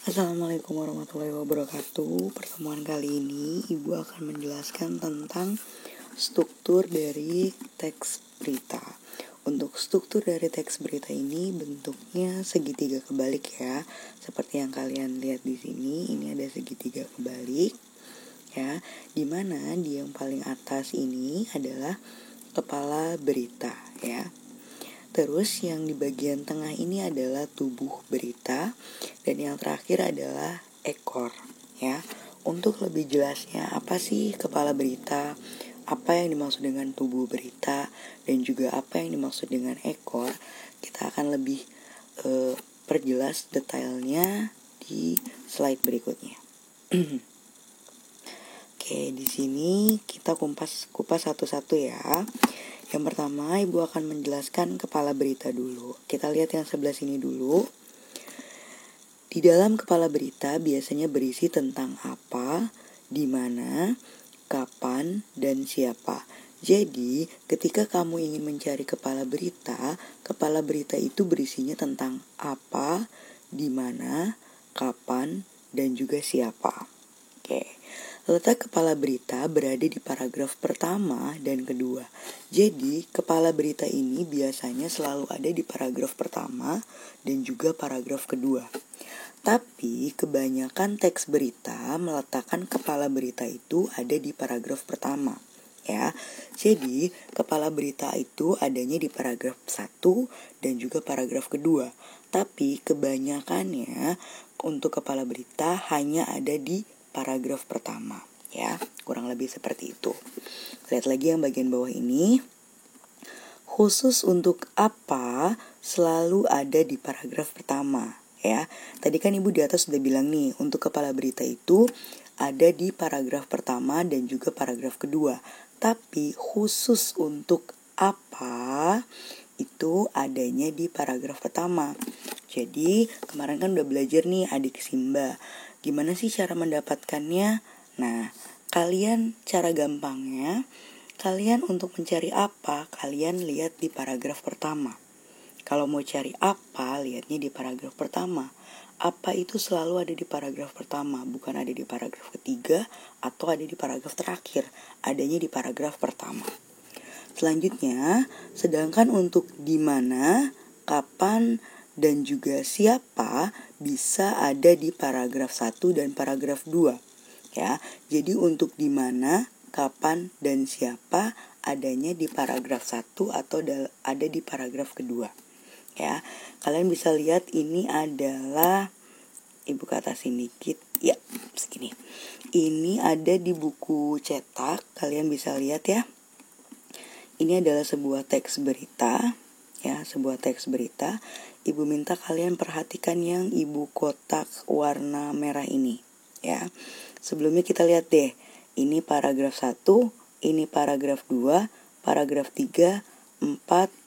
Assalamualaikum warahmatullahi wabarakatuh. Pertemuan kali ini Ibu akan menjelaskan tentang struktur dari teks berita. Untuk struktur dari teks berita ini bentuknya segitiga kebalik ya. Seperti yang kalian lihat di sini, ini ada segitiga kebalik ya. Dimana di yang paling atas ini adalah kepala berita ya. Terus yang di bagian tengah ini adalah tubuh berita dan yang terakhir adalah ekor ya. Untuk lebih jelasnya apa sih kepala berita, apa yang dimaksud dengan tubuh berita dan juga apa yang dimaksud dengan ekor, kita akan lebih perjelas detailnya di slide berikutnya. Oke, di sini kita kupas satu-satu ya. Yang pertama, Ibu akan menjelaskan kepala berita dulu. Kita lihat yang sebelah sini dulu. Di dalam kepala berita biasanya berisi tentang apa, di mana, kapan, dan siapa. Jadi, ketika kamu ingin mencari kepala berita itu berisinya tentang apa, di mana, kapan, dan juga siapa. Oke. Letak kepala berita berada di paragraf pertama dan kedua. Jadi, kepala berita ini biasanya selalu ada di paragraf pertama dan juga paragraf kedua. Tapi, kebanyakan teks berita meletakkan kepala berita itu ada di paragraf pertama. Ya, jadi kepala berita itu adanya di paragraf 1 dan juga paragraf kedua. Tapi kebanyakannya untuk kepala berita hanya ada di paragraf pertama ya, kurang lebih seperti itu. Lihat lagi yang bagian bawah ini. Khusus untuk apa selalu ada di paragraf pertama ya. Tadi kan Ibu di atas sudah bilang nih, untuk kepala berita itu ada di paragraf pertama dan juga paragraf kedua. Tapi khusus untuk apa itu adanya di paragraf pertama. Jadi kemarin kan udah belajar nih adik Simba, gimana sih cara mendapatkannya? Nah, cara gampangnya, kalian untuk mencari apa, kalian lihat di paragraf pertama. Kalau mau cari apa, lihatnya di paragraf pertama. Apa itu selalu ada di paragraf pertama, bukan ada di paragraf ketiga atau ada di paragraf terakhir. Adanya di paragraf pertama. Selanjutnya, sedangkan untuk di mana, kapan, dan juga siapa bisa ada di paragraf 1 dan paragraf 2 ya. Jadi untuk di mana, kapan, dan siapa adanya di paragraf 1 atau ada di paragraf kedua ya. Kalian bisa lihat ini adalah, Ibu ke atasin dikit ya, segini. Ini ada di buku cetak, kalian bisa lihat ya. Ini adalah sebuah teks berita ya, sebuah teks berita. Ibu minta kalian perhatikan yang Ibu kotak warna merah ini ya. Sebelumnya kita lihat deh, ini paragraf 1, ini paragraf 2, paragraf 3, 4,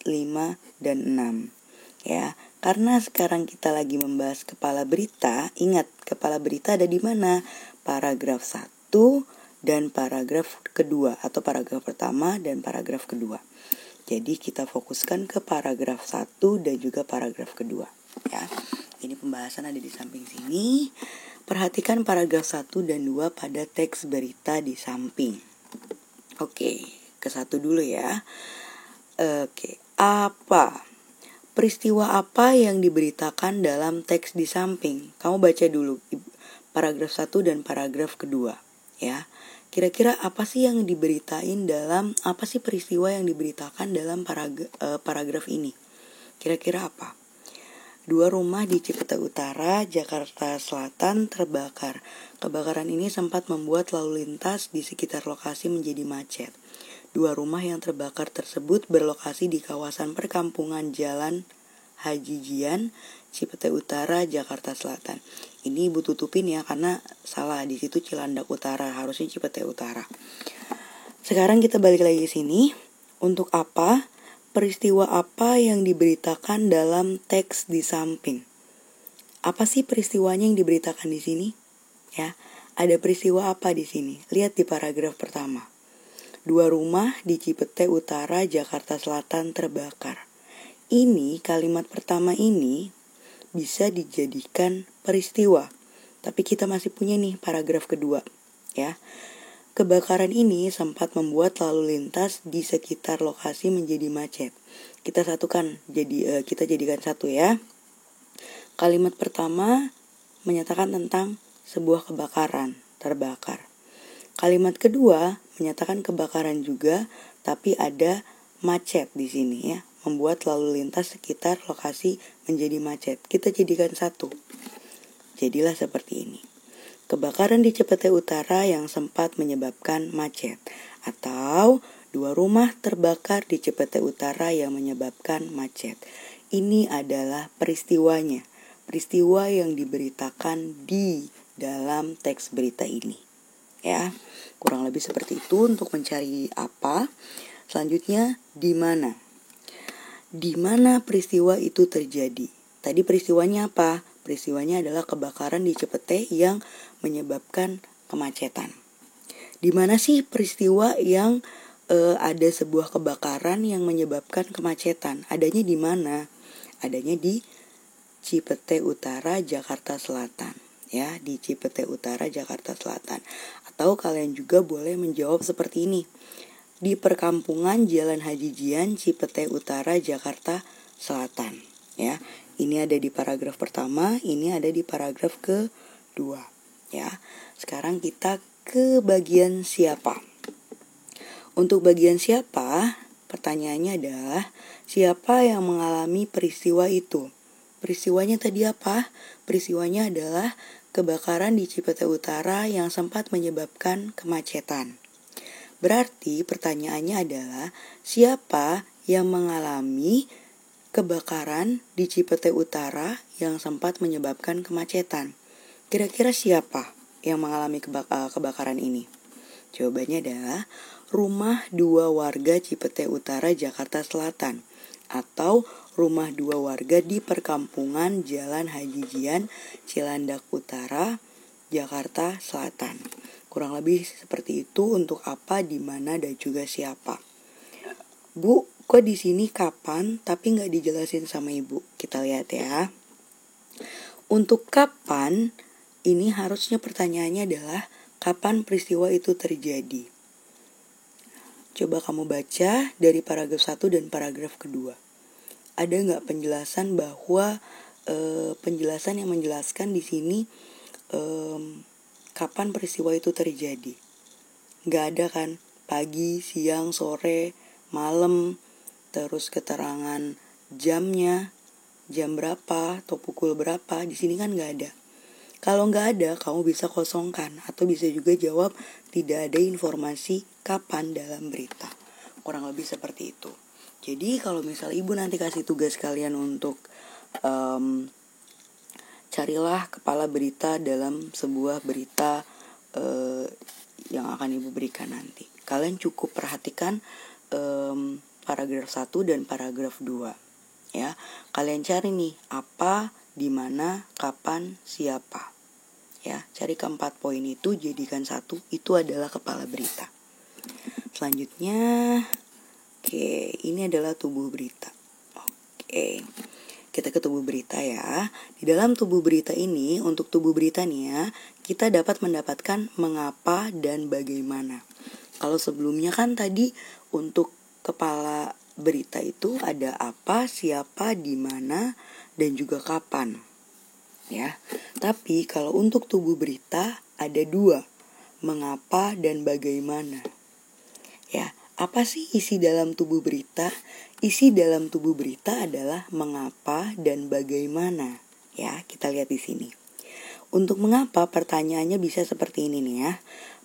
5, dan 6 ya. Karena sekarang kita lagi membahas kepala berita, ingat kepala berita ada di mana? Paragraf 1 dan paragraf kedua, atau paragraf pertama dan paragraf kedua. Jadi kita fokuskan ke paragraf 1 dan juga paragraf kedua ya. Ini pembahasan ada di samping sini. Perhatikan paragraf 1 dan 2 pada teks berita di samping. Oke, ke 1 dulu ya. Oke, apa? Peristiwa apa yang diberitakan dalam teks di samping? Kamu baca dulu paragraf 1 dan paragraf kedua ya. Kira-kira apa sih yang diberitain dalam, apa sih peristiwa yang diberitakan dalam paragraf ini? Kira-kira apa? 2 rumah di Cipete Utara, Jakarta Selatan terbakar. Kebakaran ini sempat membuat lalu lintas di sekitar lokasi menjadi macet. 2 rumah yang terbakar tersebut berlokasi di kawasan perkampungan Jalan Haji Jian, Cipete Utara, Jakarta Selatan. Ini Ibu tutupin ya, karena salah, di situ Cilandak Utara, harusnya Cipete Utara. Sekarang kita balik lagi ke sini. Untuk apa? Peristiwa apa yang diberitakan dalam teks di samping? Apa sih peristiwanya yang diberitakan di sini? Ya, ada peristiwa apa di sini? Lihat di paragraf pertama. 2 rumah di Cipete Utara, Jakarta Selatan terbakar. Ini kalimat pertama ini bisa dijadikan peristiwa Tapi kita masih punya nih paragraf kedua, ya. Kebakaran ini sempat membuat lalu lintas di sekitar lokasi menjadi macet. Kita satukan, kita jadikan satu ya. Kalimat pertama menyatakan tentang sebuah kebakaran, terbakar. Kalimat kedua menyatakan kebakaran juga, tapi ada macet di sini ya, membuat lalu lintas sekitar lokasi menjadi macet. Kita jadikan satu. Jadilah seperti ini. Kebakaran di Cipete Utara yang sempat menyebabkan macet, atau 2 rumah terbakar di Cipete Utara yang menyebabkan macet. Ini adalah peristiwanya, peristiwa yang diberitakan di dalam teks berita ini. Ya, kurang lebih seperti itu untuk mencari apa. Selanjutnya, di mana? Di mana peristiwa itu terjadi? Tadi peristiwanya apa? Peristiwanya adalah kebakaran di Cipete yang menyebabkan kemacetan. Di mana sih peristiwa yang ada sebuah kebakaran yang menyebabkan kemacetan? Adanya di mana? Adanya di Cipete Utara, Jakarta Selatan. Ya, di Cipete Utara, Jakarta Selatan. Atau kalian juga boleh menjawab seperti ini. Di perkampungan Jalan Haji Jian, Cipete Utara, Jakarta Selatan. Ya, ini ada di paragraf pertama, ini ada di paragraf kedua. Ya, sekarang kita ke bagian siapa. Untuk bagian siapa, pertanyaannya adalah siapa yang mengalami peristiwa itu? Peristiwanya tadi apa? Peristiwanya adalah kebakaran di Cipete Utara yang sempat menyebabkan kemacetan. Berarti pertanyaannya adalah siapa yang mengalami kebakaran di Cipete Utara yang sempat menyebabkan kemacetan? Kira-kira siapa yang mengalami kebakaran ini? Jawabannya adalah rumah 2 warga Cipete Utara, Jakarta Selatan, atau rumah 2 warga di perkampungan Jalan Haji Jian, Cilandak Utara, Jakarta Selatan. Kurang lebih seperti itu untuk apa, di mana, dan juga siapa. Bu, kok di sini kapan tapi nggak dijelasin sama ibu? Kita lihat ya. Untuk kapan, ini harusnya pertanyaannya adalah kapan peristiwa itu terjadi. Coba kamu baca dari paragraf 1 dan paragraf kedua. Ada nggak penjelasan bahwa penjelasan yang menjelaskan di sini kapan peristiwa itu terjadi? Nggak ada kan? Pagi, siang, sore, malam, terus keterangan jamnya, jam berapa atau pukul berapa, di sini kan nggak ada. Kalau nggak ada, kamu bisa kosongkan atau bisa juga jawab tidak ada informasi kapan dalam berita. Kurang lebih seperti itu. Jadi kalau misal ibu nanti kasih tugas kalian untuk carilah kepala berita dalam sebuah berita yang akan ibu berikan nanti. Kalian cukup perhatikan paragraf 1 dan paragraf 2. Ya, kalian cari nih apa, di mana, kapan, siapa. Ya, cari keempat poin itu, jadikan satu, itu adalah kepala berita. Selanjutnya, ini adalah tubuh berita. Kita ke tubuh berita ya. Di dalam tubuh berita ini, untuk tubuh berita nih ya, kita dapat mendapatkan mengapa dan bagaimana. Kalau sebelumnya kan tadi untuk kepala berita itu ada apa, siapa, di mana, dan juga kapan. Ya. Tapi kalau untuk tubuh berita ada 2, mengapa dan bagaimana. Ya, apa sih isi dalam tubuh berita? Isi dalam tubuh berita adalah mengapa dan bagaimana. Ya, kita lihat di sini. Untuk mengapa, pertanyaannya bisa seperti ini nih ya.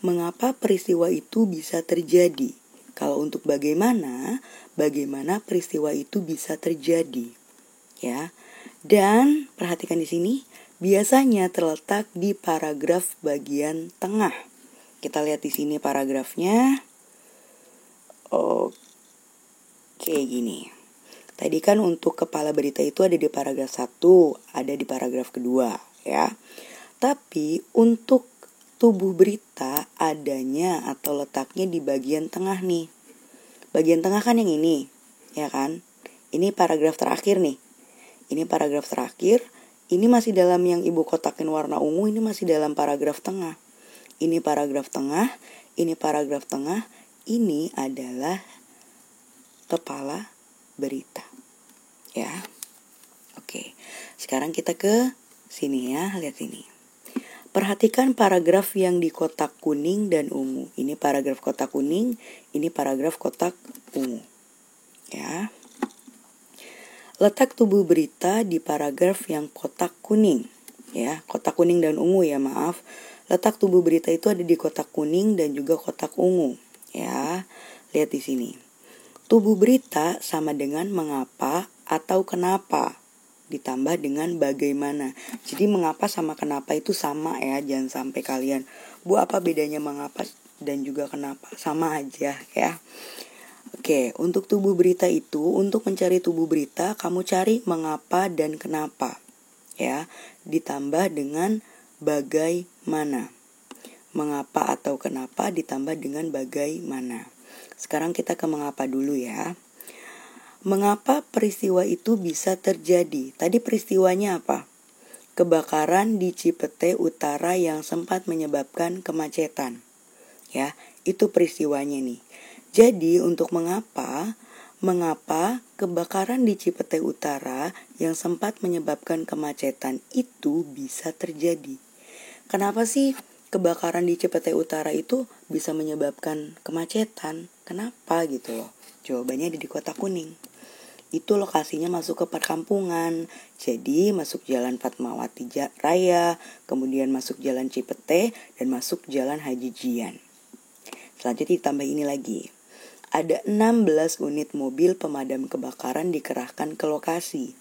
Mengapa peristiwa itu bisa terjadi? Kalau untuk bagaimana peristiwa itu bisa terjadi. Ya. Dan perhatikan di sini, biasanya terletak di paragraf bagian tengah. Kita lihat di sini paragrafnya. Oke, gini. Tadi kan untuk kepala berita itu ada di paragraf 1, ada di paragraf kedua, ya. Tapi untuk tubuh berita adanya atau letaknya di bagian tengah nih. Bagian tengah kan yang ini, ya kan? Ini paragraf terakhir nih. Ini paragraf terakhir, Ini masih dalam yang ibu kotakin warna ungu, ini masih dalam paragraf tengah. Ini paragraf tengah, ini paragraf tengah, ini adalah kepala berita. Ya. Oke. Sekarang kita ke sini ya, lihat ini. Perhatikan paragraf yang di kotak kuning dan ungu. Ini paragraf kotak kuning, ini paragraf kotak ungu. Ya. Letak tubuh berita di paragraf yang kotak kuning. Ya, kotak kuning dan ungu ya, maaf. Letak tubuh berita itu ada di kotak kuning dan juga kotak ungu. Ya, lihat di sini. Tubuh berita sama dengan mengapa atau kenapa, ditambah dengan bagaimana. Jadi mengapa sama kenapa itu sama ya, jangan sampai kalian, Bu, apa bedanya mengapa dan juga kenapa? Sama aja ya. Oke, untuk tubuh berita itu, untuk mencari tubuh berita, kamu cari mengapa dan kenapa. Ya, ditambah dengan bagaimana. Mengapa atau kenapa ditambah dengan bagaimana. Sekarang kita ke mengapa dulu ya. Mengapa peristiwa itu bisa terjadi? Tadi peristiwanya apa? Kebakaran di Cipete Utara yang sempat menyebabkan kemacetan. Ya, itu peristiwanya nih. Jadi untuk mengapa kebakaran di Cipete Utara yang sempat menyebabkan kemacetan itu bisa terjadi? Kenapa sih kebakaran di Cipete Utara itu bisa menyebabkan kemacetan? Kenapa gitu loh? Jawabannya ada di kotak kuning. Itu lokasinya masuk ke perkampungan. Jadi masuk jalan Fatmawati Raya, kemudian masuk jalan Cipete, dan masuk jalan Haji Jian. Selanjutnya ditambah ini lagi. Ada 16 unit mobil pemadam kebakaran dikerahkan ke lokasi.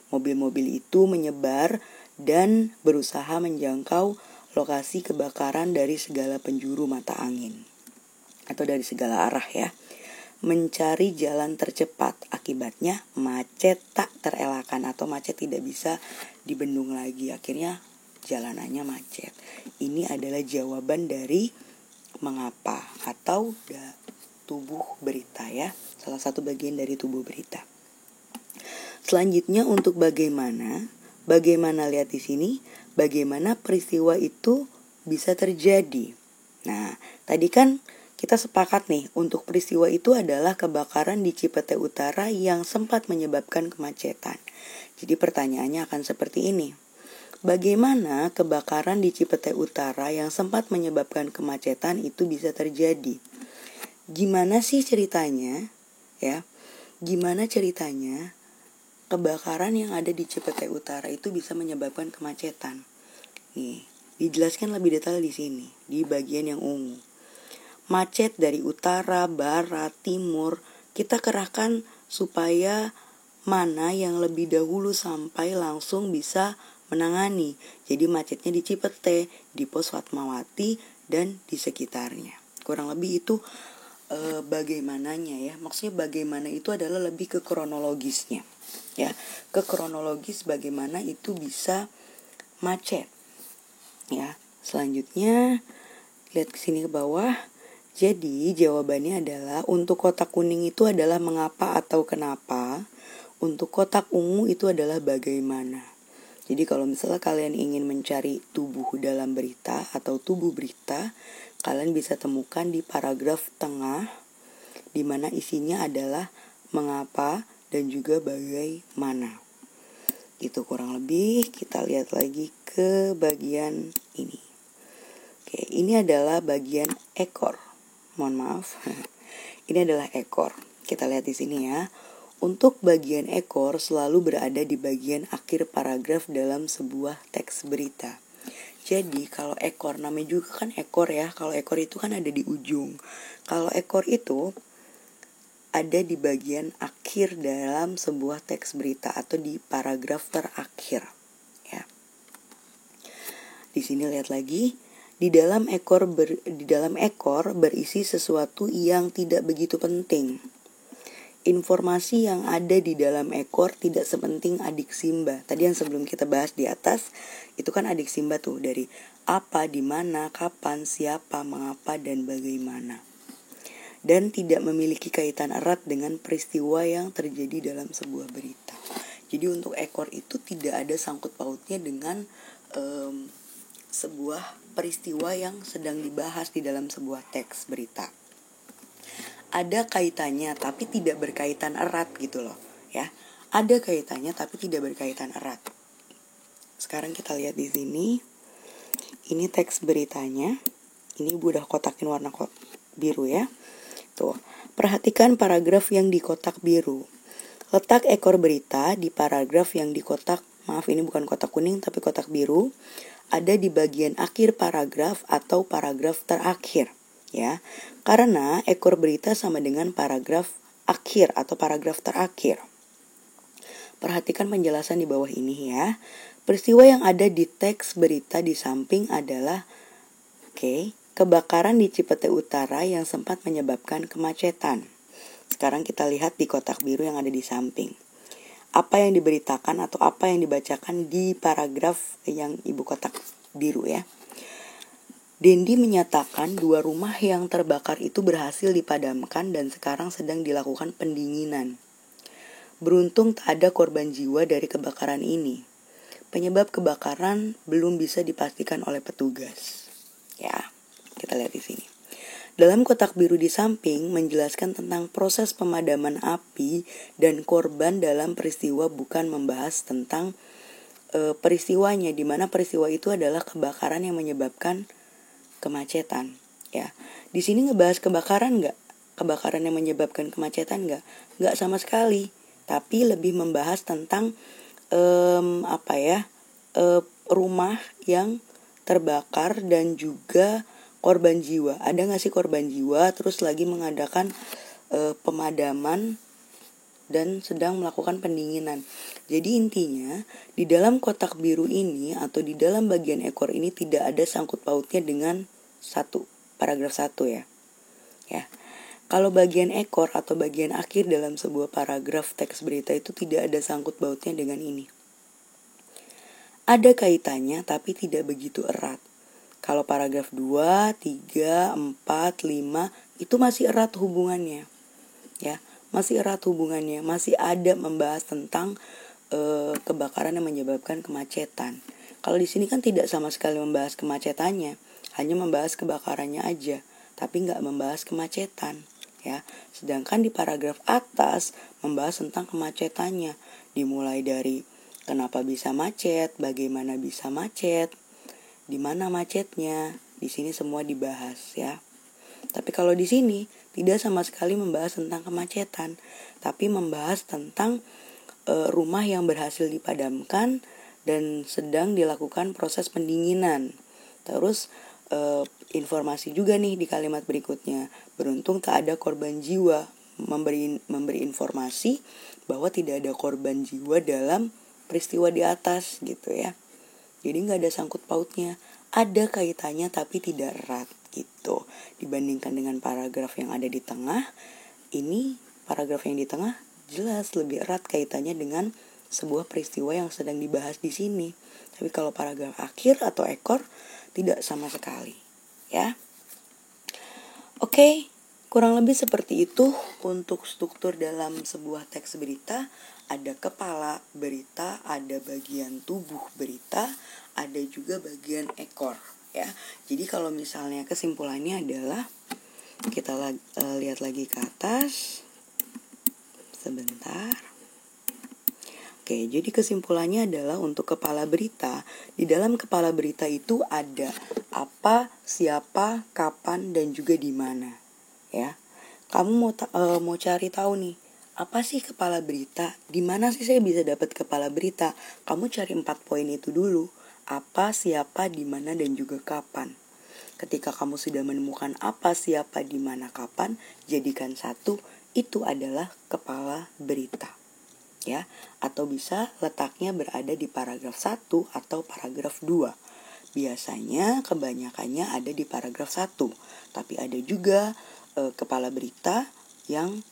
Mobil-mobil itu menyebar dan berusaha menjangkau lokasi kebakaran dari segala penjuru mata angin. Atau dari segala arah ya. Mencari jalan tercepat. Akibatnya macet tak terelakkan atau macet tidak bisa dibendung lagi. Akhirnya jalanannya macet. Ini adalah jawaban dari mengapa atau tubuh berita ya. Salah satu bagian dari tubuh berita. Selanjutnya untuk bagaimana lihat di sini, bagaimana peristiwa itu bisa terjadi. Nah, tadi kan kita sepakat nih, untuk peristiwa itu adalah kebakaran di Cipete Utara yang sempat menyebabkan kemacetan. Jadi pertanyaannya akan seperti ini. Bagaimana kebakaran di Cipete Utara yang sempat menyebabkan kemacetan itu bisa terjadi? Gimana sih ceritanya? Ya. Gimana ceritanya kebakaran yang ada di Cipete Utara itu bisa menyebabkan kemacetan? Nih, dijelaskan lebih detail di sini, di bagian yang ungu. Macet dari utara, barat, timur, kita kerahkan supaya mana yang lebih dahulu sampai langsung bisa menangani. Jadi macetnya di Cipete, di Pos Fatmawati, dan di sekitarnya. Kurang lebih itu bagaimananya ya. Maksudnya bagaimana itu adalah lebih ke kronologisnya. Ya, ke kronologis bagaimana itu bisa macet. Ya, selanjutnya lihat ke sini ke bawah. Jadi jawabannya adalah untuk kotak kuning itu adalah mengapa atau kenapa. Untuk kotak ungu itu adalah bagaimana. Jadi kalau misalnya kalian ingin mencari tubuh dalam berita atau tubuh berita, kalian bisa temukan di paragraf tengah, di mana isinya adalah mengapa dan juga bagaimana. Itu kurang lebih. Kita lihat lagi ke bagian ini. Oke, ini adalah bagian ekor. Mohon maaf. Ini adalah ekor. Kita lihat di sini ya. Untuk bagian ekor selalu berada di bagian akhir paragraf dalam sebuah teks berita. Jadi kalau ekor, namanya juga kan ekor ya. Kalau ekor itu kan ada di ujung. Kalau ekor itu ada di bagian akhir dalam sebuah teks berita atau di paragraf terakhir. Ya. Di sini lihat lagi. Di dalam ekor berisi sesuatu yang tidak begitu penting. Informasi yang ada di dalam ekor tidak sepenting adik Simba. Tadi yang sebelum kita bahas di atas, itu kan adik Simba tuh, dari apa, di mana, kapan, siapa, mengapa, dan bagaimana. Dan tidak memiliki kaitan erat dengan peristiwa yang terjadi dalam sebuah berita. Jadi untuk ekor itu tidak ada sangkut pautnya dengan sebuah peristiwa yang sedang dibahas di dalam sebuah teks berita. Ada kaitannya tapi tidak berkaitan erat gitu loh, ya. Ada kaitannya tapi tidak berkaitan erat. Sekarang kita lihat di sini. Ini teks beritanya. Ini Ibu udah kotakin warna biru ya. Tuh, perhatikan paragraf yang di kotak biru. Letak ekor berita di paragraf yang di kotak, maaf ini bukan kotak kuning tapi kotak biru, ada di bagian akhir paragraf atau paragraf terakhir, ya. Karena ekor berita sama dengan paragraf akhir atau paragraf terakhir. Perhatikan penjelasan di bawah ini ya. Peristiwa yang ada di teks berita di samping adalah kebakaran di Cipete Utara yang sempat menyebabkan kemacetan. Sekarang kita lihat di kotak biru yang ada di samping. Apa yang diberitakan atau apa yang dibacakan di paragraf yang Ibu kotak biru ya. Dendi menyatakan 2 rumah yang terbakar itu berhasil dipadamkan dan sekarang sedang dilakukan pendinginan. Beruntung tak ada korban jiwa dari kebakaran ini. Penyebab kebakaran belum bisa dipastikan oleh petugas. Ya, kita lihat di sini. Dalam kotak biru di samping menjelaskan tentang proses pemadaman api dan korban dalam peristiwa, bukan membahas tentang peristiwanya, di mana peristiwa itu adalah kebakaran yang menyebabkan kemacetan. Ya, di sini ngebahas kebakaran nggak? Kebakaran yang menyebabkan kemacetan nggak? Nggak sama sekali. Tapi lebih membahas tentang rumah yang terbakar dan juga korban jiwa. Ada nggak sih korban jiwa? Terus lagi mengadakan pemadaman dan sedang melakukan pendinginan. Jadi intinya di dalam kotak biru ini atau di dalam bagian ekor ini tidak ada sangkut pautnya dengan paragraf 1 ya. Ya. Kalau bagian ekor atau bagian akhir dalam sebuah paragraf teks berita itu tidak ada sangkut pautnya dengan ini. Ada kaitannya tapi tidak begitu erat. Kalau paragraf 2, 3, 4, 5 itu masih erat hubungannya. Ya, masih erat hubungannya, masih ada membahas tentang kebakaran yang menyebabkan kemacetan. Kalau di sini kan tidak sama sekali membahas kemacetannya, hanya membahas kebakarannya aja, tapi nggak membahas kemacetan. Ya, sedangkan di paragraf atas membahas tentang kemacetannya, dimulai dari kenapa bisa macet, bagaimana bisa macet, di mana macetnya, di sini semua dibahas ya. Tapi kalau di sini tidak sama sekali membahas tentang kemacetan, tapi membahas tentang rumah yang berhasil dipadamkan dan sedang dilakukan proses pendinginan. Terus informasi juga nih di kalimat berikutnya, beruntung tak ada korban jiwa, memberi informasi bahwa tidak ada korban jiwa dalam peristiwa di atas gitu ya. Jadi gak ada sangkut pautnya. Ada kaitannya tapi tidak erat gitu. Dibandingkan dengan paragraf yang ada di tengah, ini paragraf yang di tengah jelas lebih erat kaitannya dengan sebuah peristiwa yang sedang dibahas di sini. Tapi kalau paragraf akhir atau ekor tidak sama sekali. Ya. Oke, kurang lebih seperti itu untuk struktur dalam sebuah teks berita. Ada kepala berita, ada bagian tubuh berita, ada juga bagian ekor ya. Jadi kalau misalnya kesimpulannya adalah kita lihat lagi ke atas sebentar. Oke, jadi kesimpulannya adalah untuk kepala berita, di dalam kepala berita itu ada apa, siapa, kapan, dan juga di mana ya. Kamu mau cari tahu nih, apa sih kepala berita? Di mana sih saya bisa dapat kepala berita? Kamu cari 4 poin itu dulu. Apa, siapa, di mana, dan juga kapan. Ketika kamu sudah menemukan apa, siapa, di mana, kapan, jadikan satu, itu adalah kepala berita. Ya, atau bisa letaknya berada di paragraf 1 atau paragraf 2. Biasanya kebanyakannya ada di paragraf 1, tapi ada juga kepala berita yang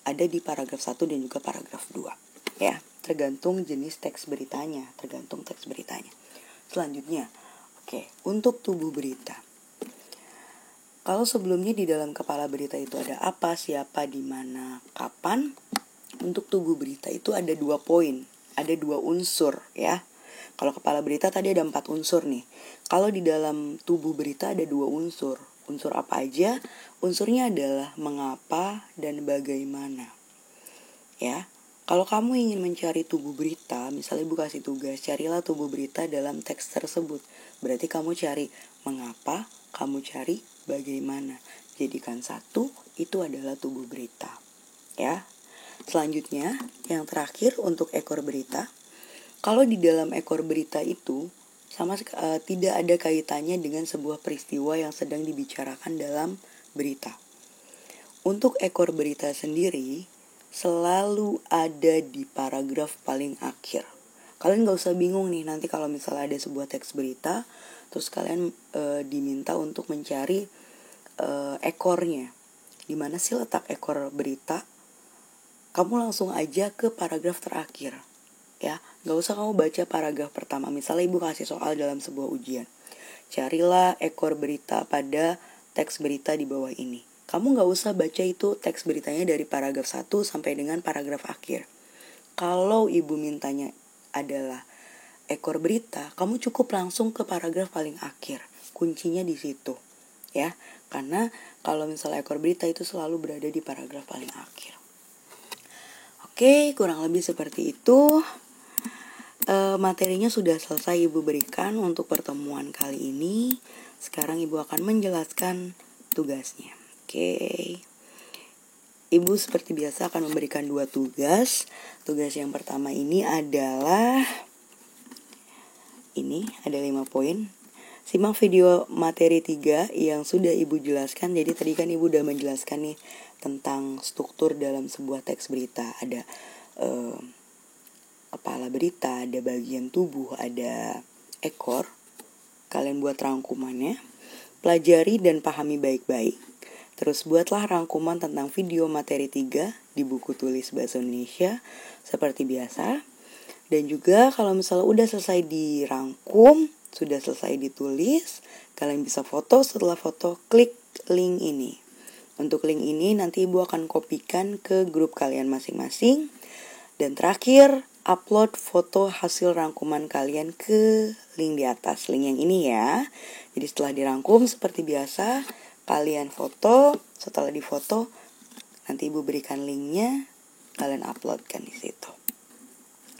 ada di paragraf 1 dan juga paragraf 2 ya, tergantung jenis teks beritanya, Selanjutnya, untuk tubuh berita. Kalau sebelumnya di dalam kepala berita itu ada apa, siapa, di mana, kapan, untuk tubuh berita itu ada 2 poin ada 2 unsur ya. Kalau kepala berita tadi ada 4 unsur nih. Kalau di dalam tubuh berita ada 2 unsur. Unsur apa aja? Unsurnya adalah mengapa dan bagaimana. Ya. Kalau kamu ingin mencari tubuh berita, misalnya Ibu kasih tugas, carilah tubuh berita dalam teks tersebut. Berarti kamu cari mengapa, kamu cari bagaimana. Jadikan satu, itu adalah tubuh berita. Ya. Selanjutnya, yang terakhir untuk ekor berita. Kalau di dalam ekor berita itu tidak ada kaitannya dengan sebuah peristiwa yang sedang dibicarakan dalam berita. Untuk ekor berita sendiri selalu ada di paragraf paling akhir. Kalian gak usah bingung nih nanti kalau misalnya ada sebuah teks berita, terus kalian diminta untuk mencari ekornya. Di mana sih letak ekor berita? Kamu langsung aja ke paragraf terakhir. Ya, gak usah kamu baca paragraf pertama. Misalnya Ibu kasih soal dalam sebuah ujian. Carilah ekor berita pada teks berita di bawah ini. Kamu gak usah baca itu teks beritanya dari paragraf 1 sampai dengan paragraf akhir. Kalau Ibu mintanya adalah ekor berita, kamu cukup langsung ke paragraf paling akhir. Kuncinya di situ. Ya, karena kalau misalnya ekor berita itu selalu berada di paragraf paling akhir. Oke, kurang lebih seperti itu. Materinya sudah selesai Ibu berikan untuk pertemuan kali ini. Sekarang Ibu akan menjelaskan tugasnya. Oke. Ibu seperti biasa akan memberikan 2 tugas. Tugas yang pertama ini adalah ada 5 poin. Simak video materi 3 yang sudah Ibu jelaskan. Jadi tadi kan Ibu udah menjelaskan nih tentang struktur dalam sebuah teks berita. Ada kepala berita, ada bagian tubuh, ada ekor. Kalian buat rangkumannya, pelajari dan pahami baik-baik. Terus buatlah rangkuman tentang video materi 3 di buku tulis Bahasa Indonesia seperti biasa. Dan juga kalau misalnya udah selesai dirangkum, sudah selesai ditulis, kalian bisa foto. Setelah foto, klik link ini. Untuk link ini nanti Ibu akan kopikan ke grup kalian masing-masing. Dan terakhir, upload foto hasil rangkuman kalian ke link di atas. Link yang ini ya. Jadi setelah dirangkum seperti biasa, kalian foto. Setelah difoto, nanti Ibu berikan linknya, kalian uploadkan di situ.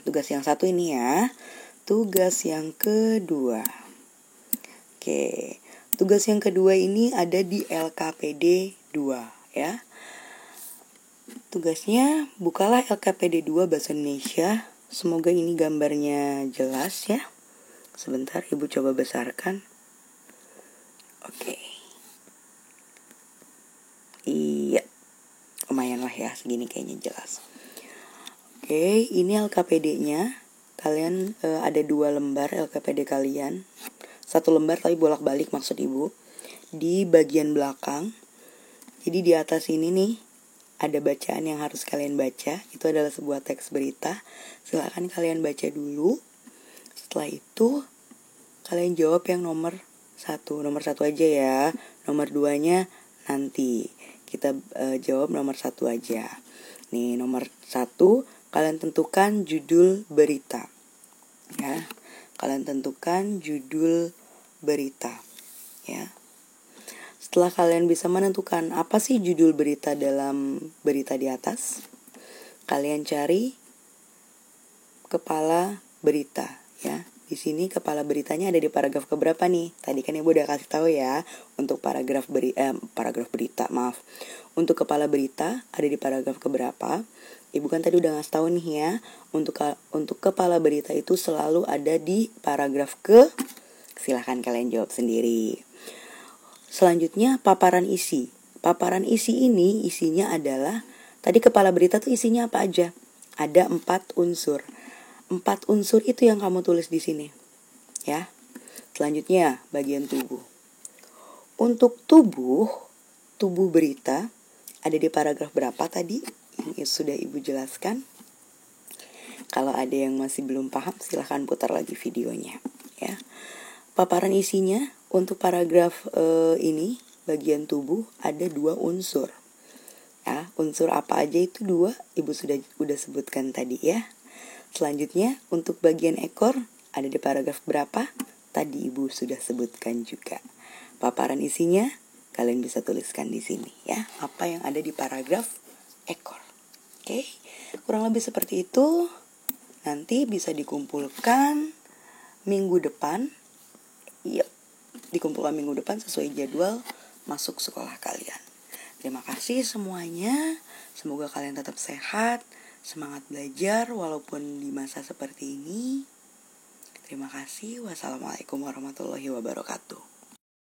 Tugas yang satu ini ya. Tugas yang kedua. Oke. Tugas yang kedua ini ada di LKPD 2 ya. Tugasnya, bukalah LKPD 2 Bahasa Indonesia. Semoga ini gambarnya jelas ya. Sebentar, Ibu coba besarkan. Oke. Iya. Lumayan lah ya, segini kayaknya jelas. Oke, ini LKPD-nya. Kalian ada 2 lembar LKPD kalian. 1 lembar tapi bolak-balik maksud Ibu. Di bagian belakang. Jadi di atas ini nih ada bacaan yang harus kalian baca. Itu adalah sebuah teks berita. Silakan kalian baca dulu. Setelah itu kalian jawab yang nomor 1. Nomor 1 aja ya. Nomor 2-nya nanti. Kita jawab nomor 1 aja. Nih nomor 1, kalian tentukan judul berita. Ya. Kalian tentukan judul berita. Ya. Setelah kalian bisa menentukan apa sih judul berita dalam berita di atas, kalian cari kepala berita ya. Di sini kepala beritanya ada di paragraf keberapa nih? Tadi kan Ibu udah kasih tahu ya untuk paragraf berita, maaf. Untuk kepala berita ada di paragraf keberapa? Ibu kan tadi udah ngasih tahu nih ya. Untuk kepala berita itu selalu ada di paragraf ke. Silahkan kalian jawab sendiri. Selanjutnya paparan isi. Paparan isi ini isinya adalah, tadi kepala berita tuh isinya apa aja? Ada 4 unsur. 4 unsur itu yang kamu tulis di sini. Ya. Selanjutnya bagian tubuh. Untuk tubuh berita ada di paragraf berapa tadi? Yang sudah Ibu jelaskan. Kalau ada yang masih belum paham silahkan putar lagi videonya. Ya. Paparan isinya untuk paragraf ini bagian tubuh ada 2 unsur. Ya, unsur apa aja itu 2? Ibu sudah sebutkan tadi ya. Selanjutnya, untuk bagian ekor, ada di paragraf berapa? Tadi Ibu sudah sebutkan juga. Paparan isinya, kalian bisa tuliskan di sini ya. Apa yang ada di paragraf ekor. Oke, kurang lebih seperti itu. Nanti bisa dikumpulkan minggu depan. Yuk, dikumpulkan minggu depan sesuai jadwal masuk sekolah kalian. Terima kasih semuanya. Semoga kalian tetap sehat, semangat belajar walaupun di masa seperti ini. Terima kasih. Wassalamualaikum warahmatullahi wabarakatuh.